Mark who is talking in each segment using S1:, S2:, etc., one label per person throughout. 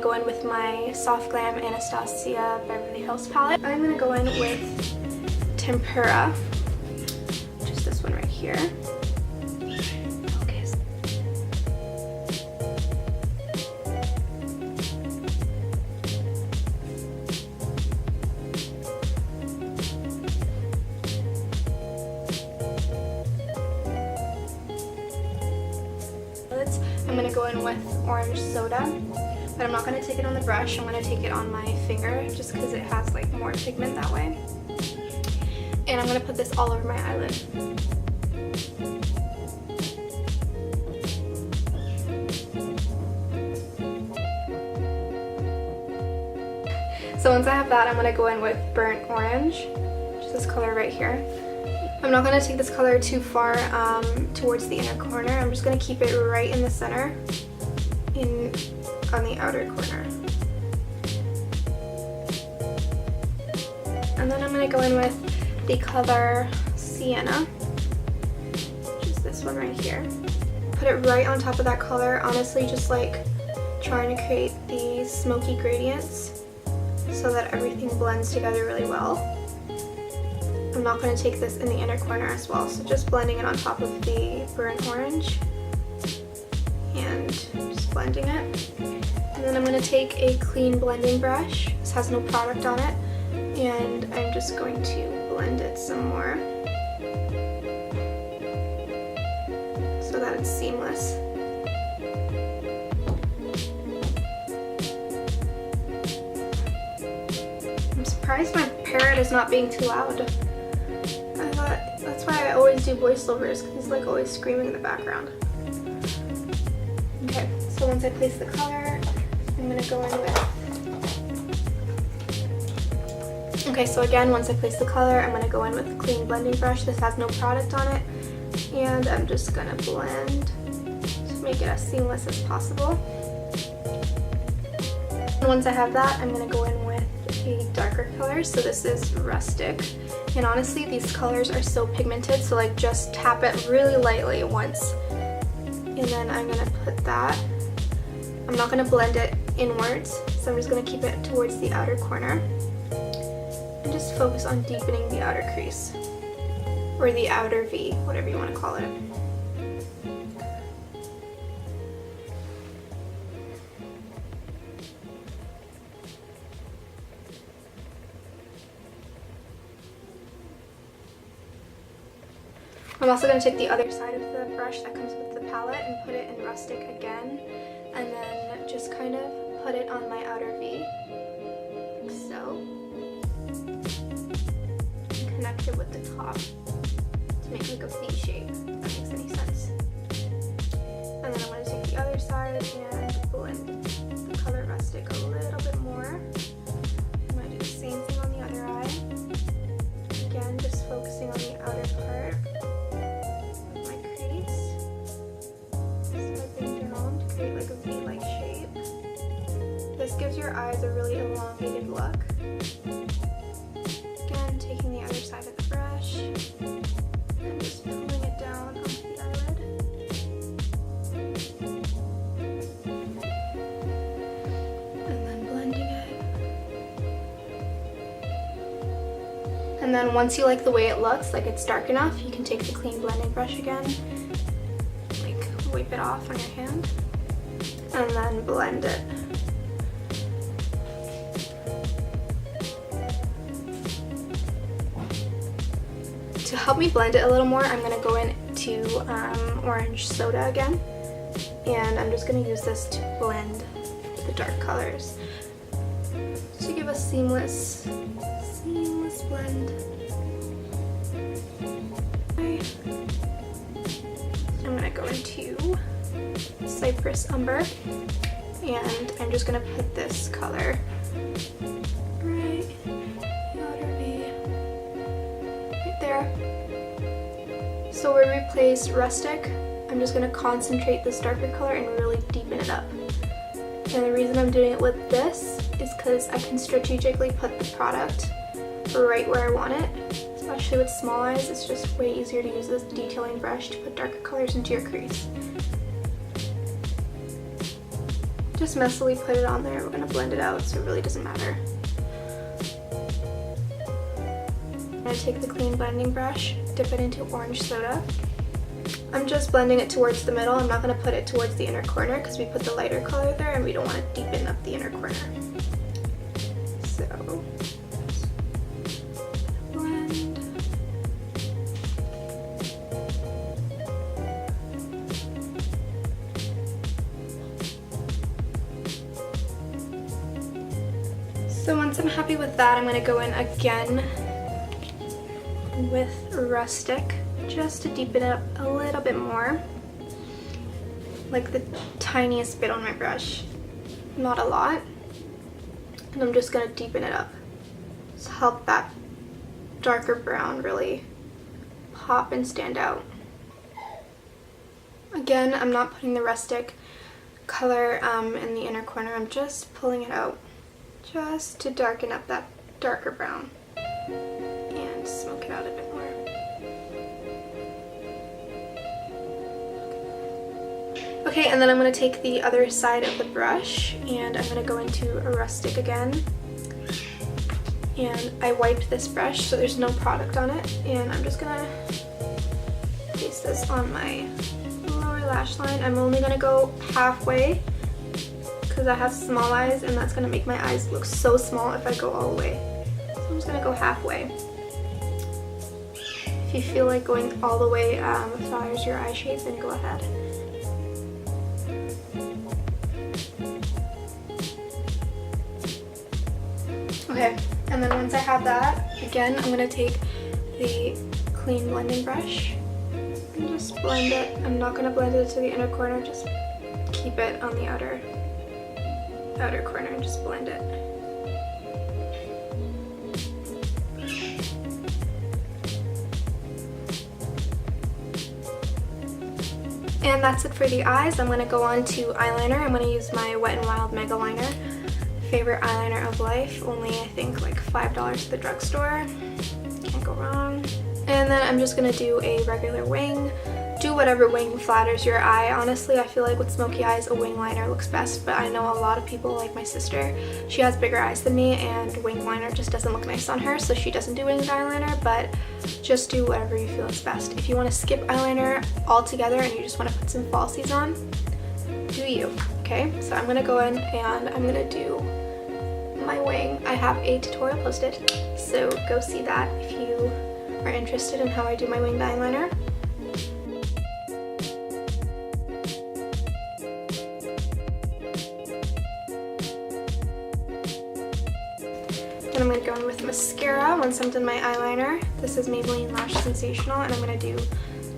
S1: go in with my Soft Glam Anastasia Beverly Hills palette. I'm going to go in with Tempera, just this one right here. Okay. I'm going to go in with Orange Soda, but I'm not going to take it on the brush. I'm going to take it on my finger just because it has like more pigment that way. And I'm going to put this all over my eyelid. So once I have that, I'm going to go in with Burnt Orange, which is this color right here. I'm not going to take this color too far towards the inner corner. I'm just going to keep it right in the center on the outer corner. And then I'm going to go in with the color Sienna, which is this one right here. Put it right on top of that color, honestly just like trying to create these smoky gradients so that everything blends together really well. I'm not going to take this in the inner corner as well, so just blending it on top of the burnt orange and just blending it. And then I'm going to take a clean blending brush. This has no product on it, and I'm just going to blend it some more so that it's seamless. I'm surprised my parrot is not being too loud. That's why I always do voiceovers, because he's like always screaming in the background. Okay, so once I place the color, I'm going to go in with... Okay, so again, once I place the color, I'm going to go in with a clean blending brush. This has no product on it. And I'm just going to blend to make it as seamless as possible. And once I have that, I'm going to go in with a darker color. So this is Rustic. And honestly, these colors are so pigmented, so like just tap it really lightly once. And then I'm going to put that. I'm not going to blend it inwards, so I'm just going to keep it towards the outer corner. And just focus on deepening the outer crease. Or the outer V, whatever you want to call it. I'm also going to take the other side of the brush that comes with the palette and put it in Rustic again, and then just kind of put it on my outer V, like so, and connect it with the top to make like a V shape, if that makes any sense. And then I'm going to take the other side and blend the color Rustic a little bit more. I'm going to do the same thing on the other eye. Again, just focusing on the outer part. Like a V-like shape. This gives your eyes a really elongated look. Again, taking the other side of the brush and just pulling it down onto the eyelid. And then blending it. And then once you like the way it looks, like it's dark enough, you can take the clean blending brush again, like wipe it off on your hand. And then blend it. To help me blend it a little more, I'm going to go into Orange Soda again. And I'm just going to use this to blend the dark colors. To give a seamless blend. Okay. I'm going to go into Cypress Umber, and I'm just going to put this color right there. So where we placed Rustic, I'm just going to concentrate this darker color and really deepen it up. And the reason I'm doing it with this is because I can strategically put the product right where I want it. Especially with small eyes, it's just way easier to use this detailing brush to put darker colors into your crease. just messily put it on there. We're gonna blend it out, so it really doesn't matter. I'm gonna take the clean blending brush, dip it into orange soda. I'm just blending it towards the middle. I'm not gonna put it towards the inner corner because we put the lighter color there and we don't want to deepen up the inner corner. So, blend. So once I'm happy with that, I'm gonna go in again with Rustic, just to deepen it up a little bit more, like the tiniest bit on my brush, not a lot, and I'm just going to deepen it up to help that darker brown really pop and stand out. Again, I'm not putting the Rustic color in the inner corner, I'm just pulling it out just to darken up that darker brown and smoke it out a bit more. Okay, and then I'm going to take the other side of the brush and I'm going to go into a Rustic again. And I wiped this brush so there's no product on it, and I'm just going to place this on my lower lash line. I'm only going to go halfway because I have small eyes and that's going to make my eyes look so small if I go all the way. So I'm just going to go halfway. If you feel like going all the way as far as your eye shape, then go ahead. Okay, and then once I have that, again, I'm going to take the clean blending brush and just blend it. I'm not going to blend it to the inner corner, just keep it on the outer corner and just blend it. And that's it for the eyes. I'm going to go on to eyeliner. I'm going to use my Wet n Wild Mega Liner. Favorite eyeliner of life, only I think like $5 at the drugstore. Can't go wrong. And then I'm just gonna do a regular wing. Do whatever wing flatters your eye. Honestly, I feel like with smoky eyes, a wing liner looks best, but I know a lot of people, like my sister, she has bigger eyes than me and wing liner just doesn't look nice on her, so she doesn't do winged eyeliner, but just do whatever you feel is best. If you want to skip eyeliner altogether and you just want to put some falsies on, do you, okay? So I'm gonna go in and I'm gonna do my wing. I have a tutorial posted, so go see that if you are interested in how I do my winged eyeliner. Then I'm going to go in with mascara once I'm done my eyeliner. This is Maybelline Lash Sensational, and I'm going to do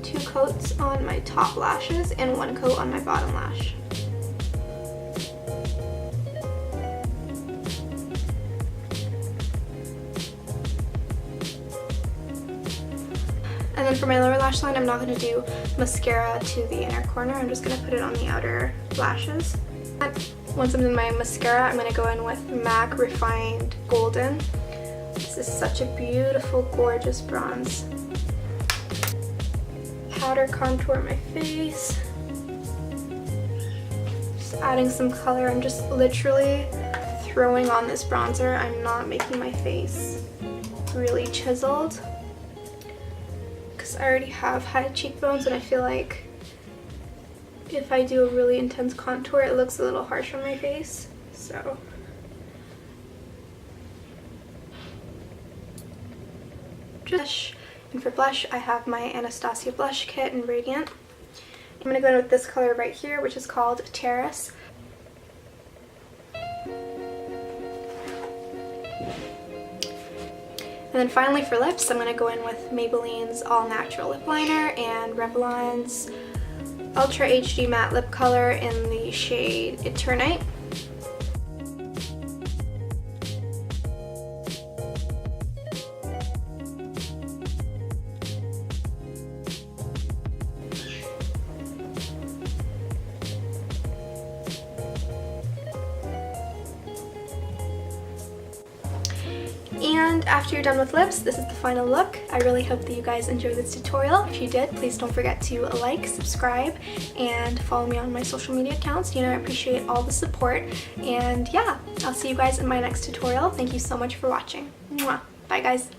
S1: 2 coats on my top lashes and 1 coat on my bottom lash. And then for my lower lash line, I'm not going to do mascara to the inner corner. I'm just going to put it on the outer lashes. Once I'm done my mascara, I'm going to go in with MAC Refined Golden. This is such a beautiful, gorgeous bronze. Powder contour my face. Just adding some color. I'm just literally throwing on this bronzer. I'm not making my face really chiseled, I already have high cheekbones and I feel like if I do a really intense contour it looks a little harsh on my face. So blush, and for blush I have my Anastasia blush kit in Radiant. I'm going to go in with this color right here, which is called Terrace. And then finally for lips, I'm going to go in with Maybelline's All Natural Lip Liner and Revlon's Ultra HD Matte Lip Color in the shade Eternite. And And after you're done with lips, this is the final look. I really hope that you guys enjoyed this tutorial. If you did, please don't forget to like, subscribe, and follow me on my social media accounts. You know, I appreciate all the support. And yeah, I'll see you guys in my next tutorial. Thank you so much for watching. Mwah. Bye guys.